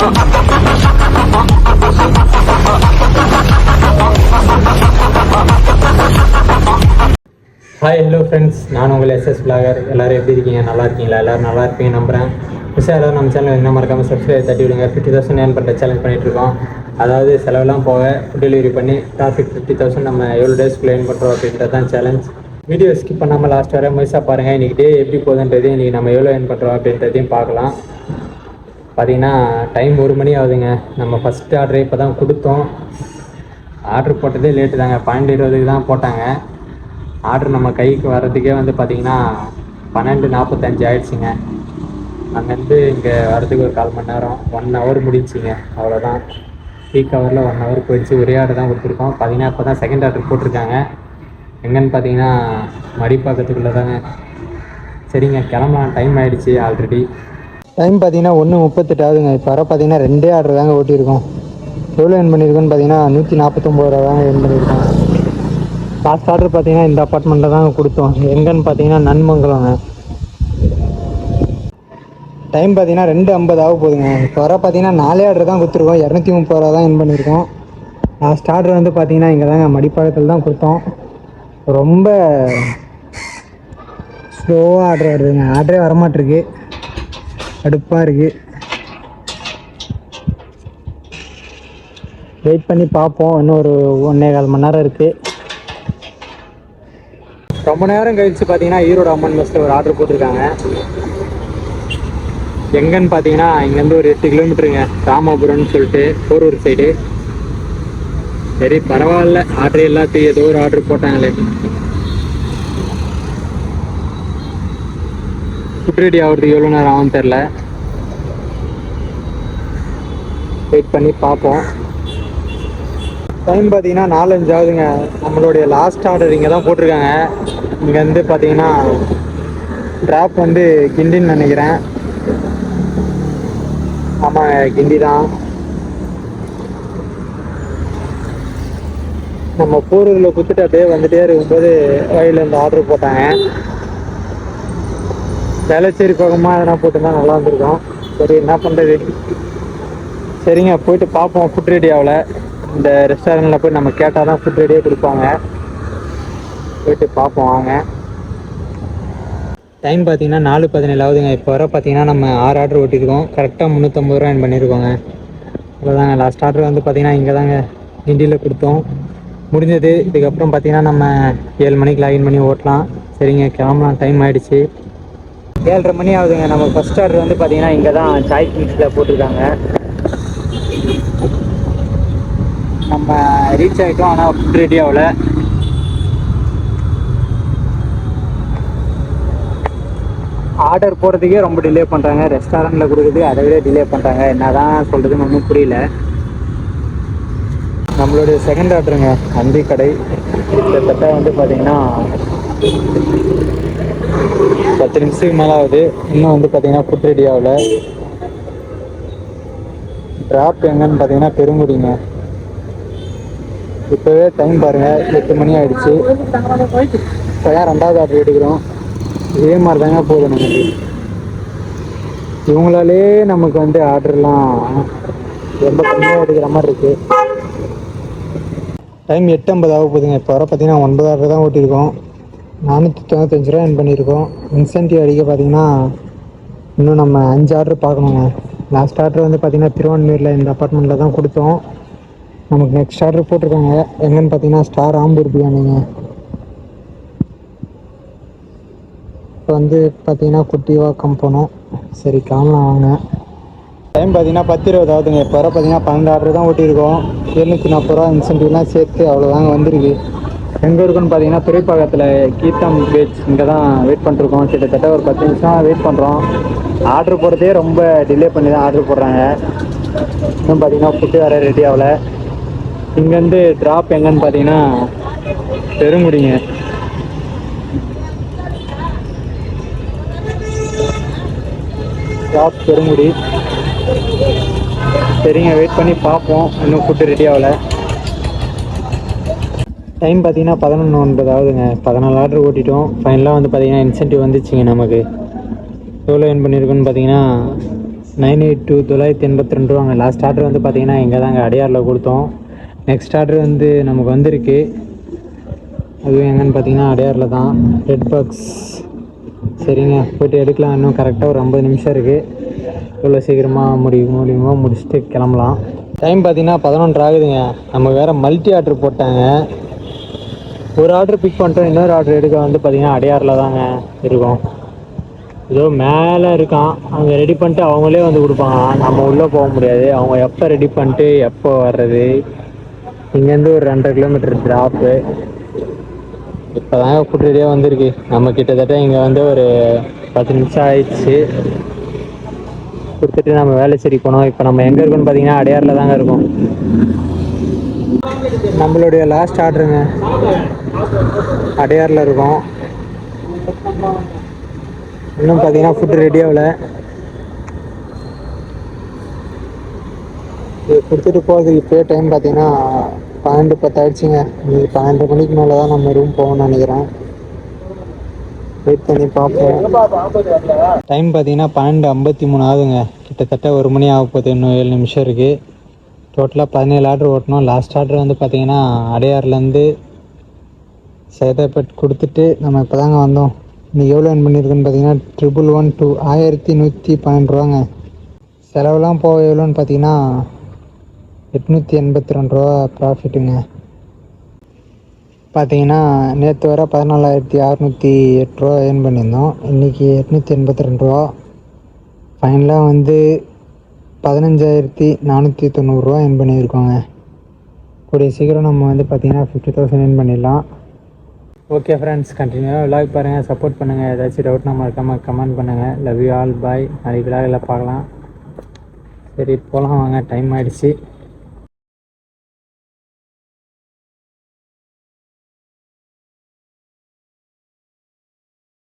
Hi hello friends, நான் உங்கள் SS blogger. எல்லோரும் எப்படி இருக்கீங்க? நல்லா இருக்கீங்களா? எல்லோரும் நல்லா இருப்பீங்க நம்புகிறேன். விஷயம் எல்லோரும் நம்ம சேனல் என்ன மறக்காமல் சப்ஸ்கிரைப் தட்டி விடுங்க. 50,000 ஏர்ன் பண்ணுற சேலஞ்ச் பண்ணிகிட்ருக்கோம். அதாவது செலவெல்லாம் போக ஃபுட் டெலிவரி பண்ணி டார்கெட் 50,000 நம்ம எவ்வளோ டேஸ்க்குள்ளே ஏர்ன் பண்ணுறோம் அப்படின்றது தான் சேலஞ்ச். வீடியோ ஸ்கிப் பண்ணாமல் லாஸ்ட் வரை முயற்சியாக பாருங்கள். இன்றைக்கி டே எப்படி போகுதுன்றது, இன்றைக்கி நம்ம எவ்வளோ ஏர்ன் பண்ணுறோம் அப்படின்றதையும் பார்க்கலாம். பார்த்திங்கன்னா டைம் 1 மணி ஆகுதுங்க. நம்ம ஃபஸ்ட்டு ஆர்டரே இப்போ தான் கொடுத்தோம். ஆர்டர் போட்டதே லேட்டு தாங்க. 12:20 தான் போட்டாங்க. ஆர்டர் நம்ம கைக்கு வர்றதுக்கே வந்து பார்த்திங்கன்னா 12:45 ஆகிடுச்சிங்க. அங்கேருந்து இங்கே வரதுக்கு ஒரு 1/4 மணி நேரம், 1 ஹவர் முடிஞ்சிங்க. அவ்வளோதான். பீக் ஹவரில் 1 ஹவர் போயிடுச்சு. ஒரே ஆர்டர் தான் கொடுத்துருக்கோம். பார்த்திங்கன்னா இப்போ தான் செகண்ட் ஆர்டர் போட்டிருக்காங்க. எங்கன்னு பார்த்தீங்கன்னா மடிப்பாக்கத்துக்குள்ளே தாங்க. சரிங்க, கிளம்பலாம். டைம் ஆகிடுச்சி. ஆல்ரெடி டைம் பார்த்தீங்கன்னா 1:38 ஆகுதுங்க. இப்போ வர பார்த்தீங்கன்னா 2 ஆர்டர் தாங்க ஓட்டியிருக்கோம். எவ்வளோ ஏர்ன் பண்ணியிருக்கோன்னு பார்த்தீங்கன்னா 149 ரூபா தாங்க ஏர்ன் பண்ணியிருக்கோம். லாஸ்ட் ஆர்டர் பார்த்தீங்கன்னா இந்த அப்பார்ட்மெண்ட்டில் தாங்க கொடுத்தோம். எங்கன்னு பார்த்தீங்கன்னா நன்மங்கலங்க. டைம் பார்த்தீங்கன்னா 2:50 ஆக போகுதுங்க. இப்போ வர பார்த்தீங்கன்னா 4 ஆர்டர் தான் கொடுத்துருக்கோம். 230 ரூபா தான் ஏர்ன் பண்ணியிருக்கோம். லாஸ்ட் ஆர்டர் வந்து பார்த்தீங்கன்னா இங்கே தாங்க மடிப்பாக்கத்தில் தான் கொடுத்தோம். ரொம்ப ஸ்லோவாக ஆர்டர் வருதுங்க. ஆர்டரே வரமாட்டிருக்கு. அடுப்பாக இருக்குது. வெயிட் பண்ணி பார்ப்போம். இன்னும் ஒரு 1.25 மணி நேரம் இருக்குது. ரொம்ப நேரம் கழித்து பார்த்தீங்கன்னா ஈரோடு அம்மன் மெஸ்ஸில் ஒரு ஆர்டர் போட்டிருக்காங்க. எங்கன்னு பார்த்தீங்கன்னா இங்கேருந்து ஒரு 8 கிலோமீட்டருங்க. ராமாபுரம்னு சொல்லிட்டு போரூர் சைடு. சரி, பரவாயில்ல. ஆர்டர் எல்லாத்தையும் ஏதோ ஒரு ஆர்டர் போட்டாங்களே. ஃபுட் ரெடி ஆகிறதுக்கு எவ்வளோ நேரம் ஆகும்னு தெரில. வெயிட் பண்ணி பார்ப்போம். டைம் பார்த்தீங்கன்னா 4:05 ஆகுதுங்க. நம்மளுடைய லாஸ்ட் ஆர்டர் இங்கே தான் போட்டிருக்காங்க. இங்கேருந்து பார்த்தீங்கன்னா ட்ராப் வந்து கிண்டின்னு நினைக்கிறேன். ஆமாங்க, கிண்டி தான். நம்ம போரூரில் கொடுத்துட்டு அப்படியே வந்துட்டே இருக்கும்போது வழியில் இந்த ஆர்டர் போட்டாங்க. வேலைச்சேரி பக்கமாக எதனா போட்டுருந்தா நல்லா இருந்திருக்கும். சரி, என்ன பண்ணுறது. சரிங்க, போயிட்டு பார்ப்போம். ஃபுட் ரெடி ஆகலை. இந்த ரெஸ்டாரண்ட்டில் போய் நம்ம கேட்டால் தான் ஃபுட் ரெடியே கொடுப்பாங்க. போயிட்டு பார்ப்போம் வாங்க. டைம் பார்த்தீங்கன்னா 4:17 ஆகுதுங்க. இப்போ வர பார்த்தீங்கன்னா நம்ம 6 ஆர்டர் ஓட்டியிருக்கோம். கரெக்டாக 350 ரூபா ஏர்ன் பண்ணியிருக்கோங்க. அவ்வளோதாங்க. லாஸ்ட் ஆர்டர் வந்து பார்த்தீங்கன்னா இங்கே தாங்க கிண்டியில் கொடுத்தோம். முடிஞ்சது. இதுக்கப்புறம் பார்த்தீங்கன்னா நம்ம 7 மணிக்கு லாகின் பண்ணி ஓட்டலாம். சரிங்க, கிளம்பலாம். டைம் ஆகிடுச்சு. 7:30 மணி ஆகுதுங்க. நம்ம ஃபஸ்ட் ஆர்டர் வந்து பார்த்தீங்கன்னா இங்கே தான் சாய் கிங்ஸில் போட்டிருக்காங்க. நம்ம ரீச் ஆகிட்டோம். ஆனால் ஃபுட் ரெடி ஆகலை. ஆர்டர் போடுறதுக்கே ரொம்ப டிலே பண்ணுறாங்க. ரெஸ்டாரண்ட்டில் கொடுக்குறது அதை விட டிலே பண்ணுறாங்க. என்ன தான் சொல்கிறதுன்னு ஒன்றும் புரியல. நம்மளுடைய செகண்ட் ஆர்டருங்க அந்தி கடை. கிட்டத்தட்ட வந்து பார்த்திங்கன்னா 10 நிமிஷத்துக்கு மேலே ஆகுது. இன்னும் வந்து பார்த்திங்கன்னா ஃபுட் ரெடி ஆகலை. ட்ராப் எங்கன்னு பார்த்தீங்கன்னா பெருங்குடிங்க. இப்போவே டைம் பாருங்கள், 8 மணி ஆகிடுச்சு. இப்போ தான் 2வது ஆர்டர் எடுக்கிறோம். இதே மாதிரி தாங்க போகுது நமக்கு. இவங்களாலே நமக்கு வந்து ஆர்டர்லாம் ரொம்ப கம்மியாக எடுக்கிற மாதிரி இருக்குது. டைம் 8:50 ஆக போகுதுங்க. இப்போ வர பார்த்தீங்கன்னா 9 ஆர்டர் தான் ஓட்டியிருக்கோம். 495 ரூபா ஏர்ன் பண்ணியிருக்கோம். இன்சென்டிவ் அடிக்க பார்த்தீங்கன்னா இன்னும் நம்ம 5 ஆர்டர் பார்க்கணுங்க. லாஸ்ட் ஆர்டர் வந்து பார்த்திங்கன்னா திருவான்மூரில் இந்த அப்பார்ட்மெண்ட்டில் தான் கொடுத்தோம். நமக்கு நெக்ஸ்ட் ஆர்டர் போட்டிருக்காங்க. எங்கன்னு பார்த்தீங்கன்னா ஸ்டார் ஆம்பூர் பிரியாணிங்க. இப்போ வந்து பார்த்தீங்கன்னா குட்டிவாக்கம் போனோம். சரி, கிளம்பலாம் வாங்க. டைம் பார்த்தீங்கன்னா 10:20 ஆகுதுங்க. இப்போ வர பார்த்தீங்கன்னா 12 ஆர்டர் தான் ஓட்டியிருக்கோம். 740 ரூபா இன்சென்டிவ்லாம் சேர்த்து அவ்வளோதாங்க வந்திருக்கு. எங்கே இருக்குன்னு பார்த்தீங்கன்னா துறைப்பாக்கத்தில் கீதம் பேட்ச். இங்கே தான் வெயிட் பண்ணிருக்கோம். கிட்டத்தட்ட ஒரு 10 நிமிஷம் வெயிட் பண்ணுறோம். ஆர்டர் போடுறதே ரொம்ப டிலே பண்ணி தான் ஆர்டர் போடுறாங்க. இன்னும் பார்த்தீங்கன்னா ஃபுட்டு வேறு ரெடி ஆகலை. இங்கேருந்து ட்ராப் எங்கன்னு பார்த்தீங்கன்னா பெருங்குடிங்க. ட்ராப் பெருங்குடி. சரிங்க, வெயிட் பண்ணி பார்ப்போம். இன்னும் ஃபுட்டு ரெடி ஆகலை. டைம் பார்த்தீங்கன்னா 11:09 ஆகுதுங்க. 14 ஆர்டர் ஓட்டிட்டோம். ஃபைனலாக வந்து பார்த்தீங்கன்னா இன்சென்டிவ் வந்துச்சுங்க. நமக்கு எவ்வளோ ஏர்ன் பண்ணியிருக்கோன்னு பார்த்தீங்கன்னா 982 982 ரூபாங்க. லாஸ்ட் ஆர்டர் வந்து பார்த்தீங்கன்னா இங்கே தாங்க அடையாரில் கொடுத்தோம். நெக்ஸ்ட் ஆர்டர் வந்து நமக்கு வந்திருக்கு. அதுவும் எங்கன்னு பார்த்தீங்கன்னா அடையாரில் தான், ரெட் பாக்ஸ். சரிங்க, போய்ட்டு எடுக்கலாம். இன்னும் கரெக்டாக ஒரு 50 நிமிஷம் இருக்குது. இவ்வளோ சீக்கிரமாக முடியுமோ முடிச்சுட்டு கிளம்பலாம். டைம் பார்த்தீங்கன்னா 11 ஆகுதுங்க. நம்ம வேறு மல்டி ஆர்டர் போட்டாங்க. ஒரு ஆர்டர் பிக் பண்ணிட்டோம், இன்னொரு ஆர்டர் எடுக்க வந்து பார்த்தீங்கன்னா அடையாரில் தாங்க இருக்கும். ஏதோ மேலே இருக்கான், அங்கே ரெடி பண்ணிட்டு அவங்களே வந்து கொடுப்பாங்க. நம்ம உள்ளே போக முடியாது. அவங்க எப்போ ரெடி பண்ணிட்டு எப்போ வர்றது. இங்கேருந்து ஒரு 2.5 கிலோமீட்டர் ட்ராப்பு. இப்போ தாங்க ஃபுட் ரெடியாக வந்திருக்கு. நம்ம கிட்டத்தட்ட இங்கே வந்து ஒரு 10 நிமிஷம் ஆயிடுச்சு. கொடுத்துட்டு நம்ம வேலைச்சேரி போனோம். இப்போ நம்ம எங்கே இருக்கோன்னு பார்த்தீங்கன்னா அடையாரில் தாங்க இருக்கும். நம்மளுடைய லாஸ்ட் ஆர்டருங்க அடையாரில் இருக்கும். இன்னும் பார்த்தீங்கன்னா ஃபுட்டு ரெடி ஆகலை. இது கொடுத்துட்டு போகிறதுக்கு இப்போயே டைம் பார்த்தீங்கன்னா 12:10 ஆயிடுச்சுங்க. இன்னைக்கு 12 மணிக்கு மேலே தான் நம்ம ரூம் போகணும்னு நினைக்கிறேன். வெயிட் பண்ணி பார்ப்போம். டைம் பார்த்தீங்கன்னா 12:53 ஆகுதுங்க. கிட்டத்தட்ட 1 மணி ஆக போகுது. இன்னும் 7 நிமிஷம் இருக்குது. டோட்டலாக 17 ஆர்டர் ஓட்டணும். லாஸ்ட் ஆர்டர் வந்து பார்த்தீங்கன்னா அடையார்லேருந்து சேதாப்பேட் கொடுத்துட்டு நம்ம இப்போ தாங்க வந்தோம். இன்றைக்கி எவ்வளோ ஏர்ன் பண்ணியிருக்குன்னு பார்த்தீங்கன்னா 1112 1112 ரூபாங்க. செலவுலாம் போக எவ்வளோன்னு பார்த்தீங்கன்னா 882 ரூபா ப்ராஃபிட்டுங்க. பார்த்தீங்கன்னா நேற்று வர 14,608 ரூபா ஏர்ன் பண்ணியிருந்தோம். இன்றைக்கி 882 ரூபா. ஃபைனலாக வந்து 15,490 ரூபா ஏர்ன் பண்ணியிருக்கோங்க. கூடிய சீக்கிரம் நம்ம வந்து பார்த்திங்கன்னா 50,000 ஏர்ன் பண்ணிடலாம். ஓகே ஃப்ரெண்ட்ஸ், கண்டினியூவாக விலாக் பாருங்கள், சப்போர்ட் பண்ணுங்கள். ஏதாச்சும் டவுட்னா மறக்காமல் கமெண்ட் பண்ணுங்கள். லவ் யூ ஆல், பாய். நாளைக்கு விலாகில் பார்க்கலாம். சரி போகலாம் வாங்க, டைம் ஆகிடுச்சு.